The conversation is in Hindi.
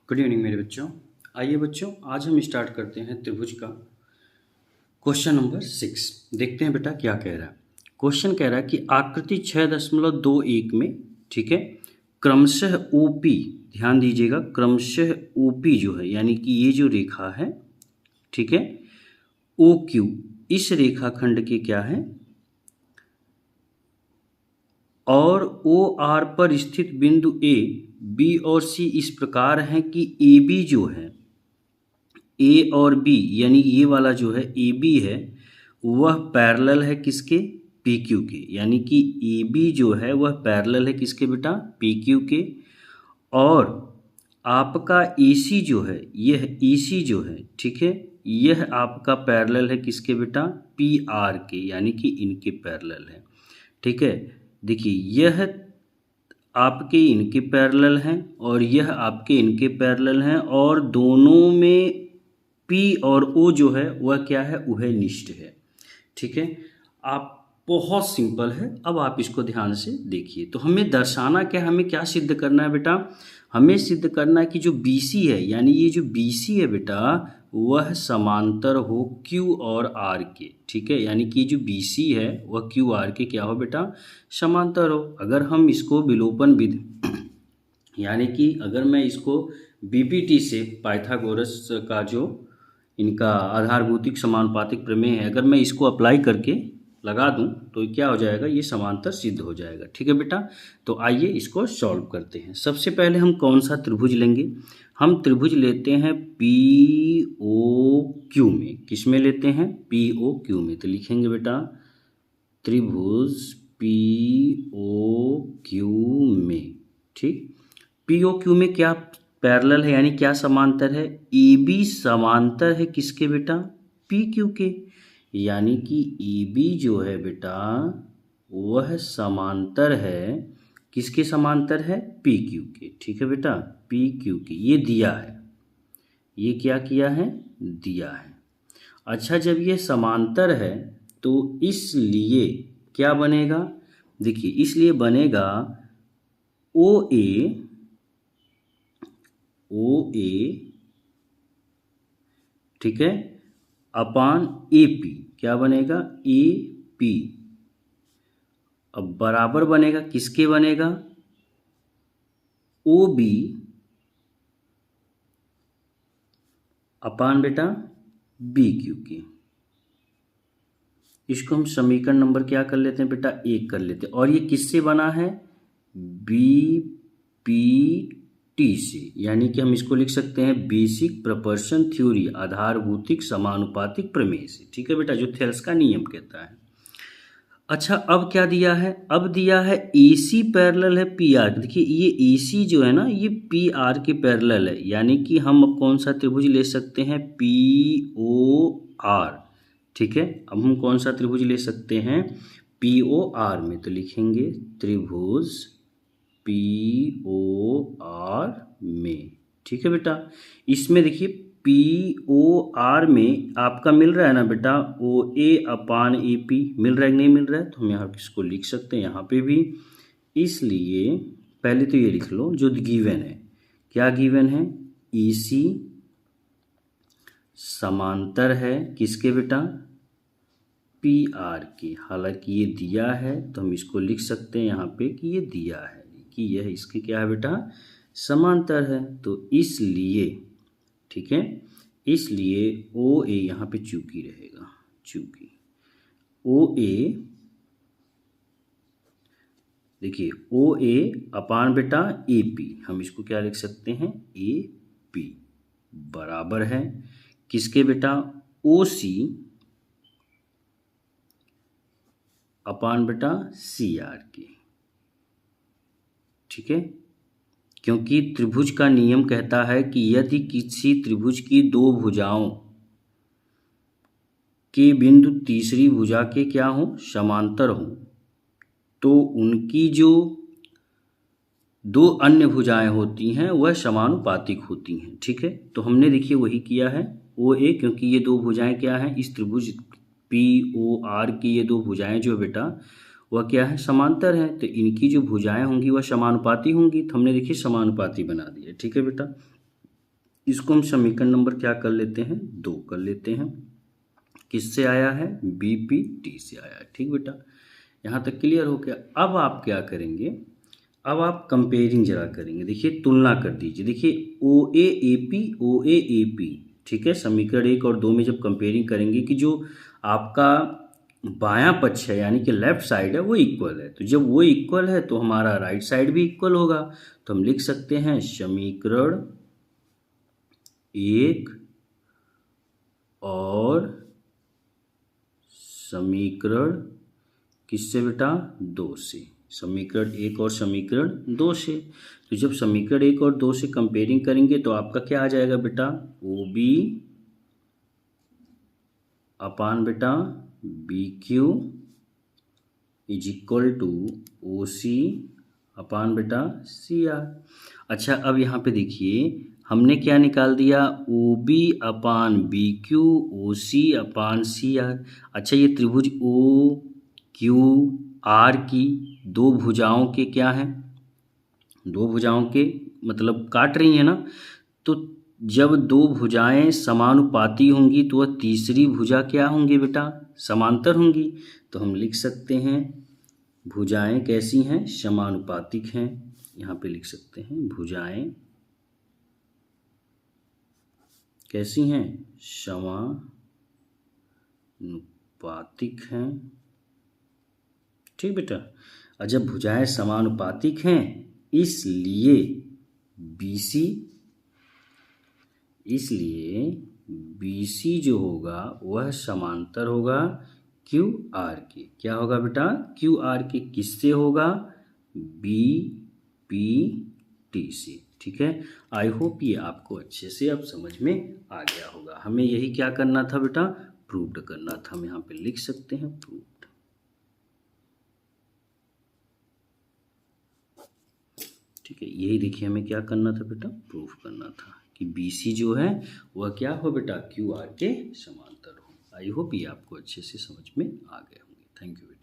गुड इवनिंग मेरे बच्चों। आइए बच्चों, आज हम स्टार्ट करते हैं त्रिभुज का क्वेश्चन नंबर 6। देखते हैं बेटा क्या कह रहा है। क्वेश्चन कह रहा है कि आकृति 6.21 में, ठीक है, क्रमशः ओपी, ध्यान दीजिएगा, क्रमशः ओपी जो है यानी कि ये जो रेखा है, ठीक है, ओ क्यू, इस रेखाखंड के क्या है और ओ आर पर स्थित बिंदु ए, बी और सी इस प्रकार हैं कि ए बी जो है, ए और बी यानी ये वाला जो है ए बी है वह पैरेलल है किसके, पी क्यू के, यानी कि ए बी जो है वह पैरेलल है किसके बेटा, पी क्यू के। और आपका ए सी जो है, यह ए सी जो है, ठीक है, यह आपका पैरेलल है किसके बेटा, पी आर के, यानी कि इनके पैरेलल है। ठीक है, देखिए यह आपके इनके पैरेलल हैं और यह आपके इनके पैरेलल हैं और दोनों में P और O जो है वह क्या है, उभयनिष्ठ है। ठीक है, आप बहुत सिंपल है। अब आप इसको ध्यान से देखिए। तो हमें दर्शाना क्या, हमें क्या सिद्ध करना है बेटा, हमें सिद्ध करना है कि जो BC है, यानी ये जो BC है बेटा वह समांतर हो Q और R के। ठीक है, यानी कि जो BC है वह Q R के क्या हो बेटा, समांतर हो। अगर हम इसको विलोपन विधि यानी कि अगर मैं इसको BPT से, पाइथागोरस का जो इनका आधारभूतिक समानुपातिक प्रमेय है, अगर मैं इसको अप्लाई करके लगा दूं तो क्या हो जाएगा, ये समांतर सिद्ध हो जाएगा। ठीक है बेटा, तो आइए इसको सॉल्व करते हैं। सबसे पहले हम कौन सा त्रिभुज लेंगे, हम त्रिभुज लेते हैं POQ में। किस में लेते हैं, POQ में। तो लिखेंगे बेटा त्रिभुज POQ में। ठीक, POQ में क्या पैरेलल है यानी क्या समांतर है, AB समांतर है किसके बेटा, PQ के, यानी कि AB जो है बेटा वह समांतर है किसके, समांतर है PQ के। ठीक है बेटा, PQ के, ये दिया है, ये क्या किया है, दिया है। अच्छा, जब ये समांतर है तो इसलिए क्या बनेगा, देखिए इसलिए बनेगा OA, ठीक है, अपान AP, क्या बनेगा, AP। अब बराबर बनेगा किसके, बनेगा OB अपान बेटा BQ के। इसको हम समीकरण नंबर क्या कर लेते हैं बेटा, 1 कर लेते हैं। और ये किससे बना है, BPT से, यानी कि हम इसको लिख सकते हैं बेसिक प्रोपोर्शन थ्योरी, आधारभूतिक समानुपातिक प्रमेय से। ठीक है बेटा, जो थेल्स का नियम कहता है। अच्छा, अब क्या दिया है, अब दिया है AC पैरेलल है PR। देखिए ये AC जो है ना ये PR के पैरेलल है, यानी कि हम अब कौन सा त्रिभुज ले सकते हैं, POR। ठीक है, अब हम कौन सा त्रिभुज ले सकते हैं, POR में। तो लिखेंगे त्रिभुज POR में। ठीक है बेटा, इसमें देखिए POR में आपका मिल रहा है ना बेटा OA अपान AP, मिल रहा है कि नहीं मिल रहा है, तो हम यहाँ इसको लिख सकते हैं यहाँ पे भी। इसलिए पहले तो ये लिख लो जो गिवन है, क्या गिवन है, EC समांतर है किसके बेटा, PR के। हालांकि ये दिया है तो हम इसको लिख सकते हैं यहाँ पे कि ये दिया है कि यह इसके क्या है बेटा, समांतर है। तो इसलिए, ठीक है, इसलिए OA यहाँ पे चूंकि रहेगा, चूंकि OA, देखिए OA अपान बेटा AP, हम इसको क्या लिख सकते हैं, AP बराबर है किसके बेटा, OC अपान बेटा CR के। ठीक है, क्योंकि त्रिभुज का नियम कहता है कि यदि किसी त्रिभुज की दो भुजाओं के बिंदु तीसरी भुजा के क्या हो, समांतर हो, तो उनकी जो दो अन्य भुजाएं होती हैं वह समानुपातिक होती हैं। ठीक है, तो हमने देखिए वही किया है OA, क्योंकि ये दो भुजाएं क्या हैं, इस त्रिभुज POR की ये दो भुजाएं जो बेटा वह क्या है, समांतर है, तो इनकी जो भुजाएं होंगी वह समानुपाती होंगी। तो हमने देखिए समानुपाती बना दिया। ठीक है बेटा, इसको हम समीकरण नंबर क्या कर लेते हैं, 2 कर लेते हैं। किससे आया है, BPT से आया है। ठीक बेटा, यहाँ तक क्लियर हो गया। अब आप क्या करेंगे, अब आप कंपेयरिंग जरा करेंगे। देखिए तुलना कर दीजिए। देखिए OAAP, ठीक है, समीकरण 1 और 2 में जब कंपेयरिंग करेंगे कि जो आपका बायां पक्ष है यानी कि लेफ्ट साइड है वो इक्वल है, तो जब वो इक्वल है तो हमारा राइट साइड भी इक्वल होगा। तो हम लिख सकते हैं समीकरण 1 और समीकरण किससे बेटा, 2 से। समीकरण 1 और समीकरण 2 से। तो जब समीकरण 1 और 2 से कंपेयरिंग करेंगे तो आपका क्या आ जाएगा बेटा, OB upon beta BQ is equal to OC upon beta CR। अच्छा, अब यहाँ पे देखिए हमने क्या निकाल दिया, OB अपान BQ OC अपान CR। अच्छा, ये त्रिभुज OQR की दो भुजाओं के क्या हैं, दो भुजाओं के मतलब काट रही हैं ना। तो जब दो भुजाएं समानुपाती होंगी तो वह तीसरी भुजा क्या होंगी बेटा, समांतर होंगी। तो हम लिख सकते हैं भुजाएं कैसी हैं, समानुपातिक हैं। यहाँ पे लिख सकते हैं भुजाएं कैसी हैं, समानुपातिक हैं। ठीक बेटा, और जब भुजाएं समानुपातिक हैं इसलिए BC जो होगा वह समांतर होगा QR के। क्या होगा बेटा, QR के किससे होगा, BPT से। ठीक है, आई होप ये आपको अच्छे से अब समझ में आ गया होगा। हमें यही क्या करना था बेटा, प्रूव्ड करना था। हम यहाँ पे लिख सकते हैं प्रूव्ड। ठीक है, यही देखिए हमें क्या करना था बेटा, प्रूफ करना था कि BC जो है वह क्या हो बेटा, QR के समांतर हो। आई होप ये आपको अच्छे से समझ में आ गया होंगे। थैंक यू बेटा।